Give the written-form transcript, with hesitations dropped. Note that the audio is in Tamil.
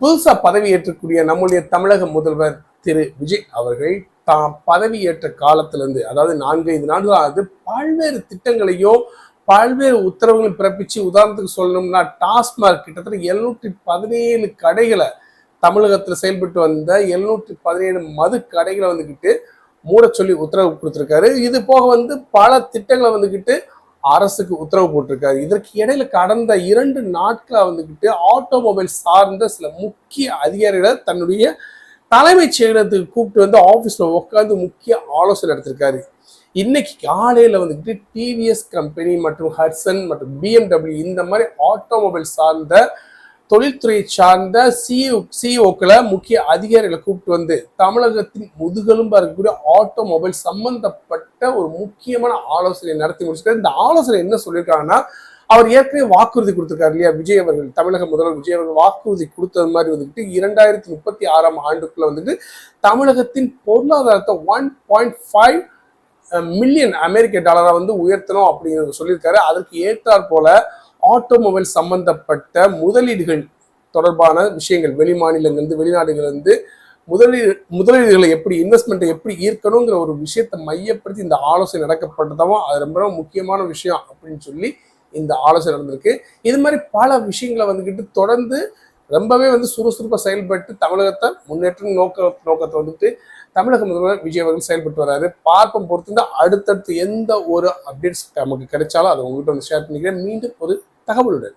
புதுசா பதவி ஏற்றக்கூடிய நம்முடைய தமிழக முதல்வர் திரு விஜய் அவர்கள் தாம் பதவி ஏற்ற காலத்திலிருந்து, அதாவது 4-5 நாட்கள் ஆகுது, பல்வேறு திட்டங்களையும் பல்வேறு உத்தரவுகளும் பிறப்பிச்சு, உதாரணத்துக்கு சொல்லணும்னா டாஸ்மாக் கிட்டத்தட்ட 717 கடைகளை, தமிழகத்தில் செயல்பட்டு வந்த 717 மது கடைகளை வந்துகிட்டு மூட சொல்லி உத்தரவு கொடுத்திருக்காரு. இது போக பல திட்டங்களை அரசுக்கு உத்தரவு போட்டிருக்காரு. இதற்கு இடையில கடந்த 2 நாட்களா ஆட்டோமொபைல் சார்ந்த சில முக்கிய அதிகாரிகளை தன்னுடைய தலைமைச் செயலகத்துக்கு கூப்பிட்டு ஆபீஸ்ல உட்காந்து முக்கிய ஆலோசனை எடுத்திருக்காரு. இன்னைக்கு காலையில டிவிஎஸ் கம்பெனி மற்றும் ஹட்சன் மற்றும் பிஎம்டபிள்யூ இந்த மாதிரி ஆட்டோமொபைல் சார்ந்த தொழில்துறையை சார்ந்த சிஇஓக்களை முக்கிய அதிகாரிகளை கூப்பிட்டு தமிழகத்தின் முதுகெலும்பா இருக்கக்கூடிய ஆட்டோமொபைல் சம்பந்தப்பட்ட ஒரு முக்கியமான ஆலோசனை நடத்தி முடிச்சிருக்காரு. இந்த ஆலோசனை என்ன சொல்லியிருக்காங்கன்னா, அவர் ஏற்கனவே வாக்குறுதி கொடுத்திருக்காரு இல்லையா, விஜய் அவர்கள், தமிழக முதல்வர் விஜய் அவர்கள் வாக்குறுதி கொடுத்தது மாதிரி 2036 ஆண்டுக்குள்ள தமிழகத்தின் பொருளாதாரத்தை 1.5 மில்லியன் அமெரிக்க டாலரா உயர்த்தணும் அப்படிங்கிறத சொல்லியிருக்காரு. அதற்கு ஏற்றாற் போல ஆட்டோமொபைல் சம்பந்தப்பட்ட முதலீடுகள் தொடர்பான விஷயங்கள், வெளி மாநிலங்கள் வெளிநாடுகள் முதலீடுகளை எப்படி, இன்வெஸ்ட்மெண்ட்டை எப்படி ஈர்க்கணுங்கிற ஒரு விஷயத்தை மையப்படுத்தி இந்த ஆலோசனை நடக்கப்பட்டதாகவும் அது ரொம்ப முக்கியமான விஷயம் அப்படின்னு சொல்லி இந்த ஆலோசனை நடந்திருக்கு. இது மாதிரி பல விஷயங்களை தொடர்ந்து ரொம்பவே சுறுசுறுப்பாக செயல்பட்டு தமிழகத்தை முன்னேற்றம் நோக்கத்தை தமிழக முதல்வர் விஜய் அவர்கள் செயல்பட்டு வர்றாரு. பார்ப்பம் பொறுத்து அடுத்தடுத்து எந்த ஒரு அப்டேட்ஸ் நமக்கு கிடைச்சாலும் அதை உங்ககிட்ட ஷேர் பண்ணிக்கிறேன். மீண்டும் ஒரு தகவலுடன்.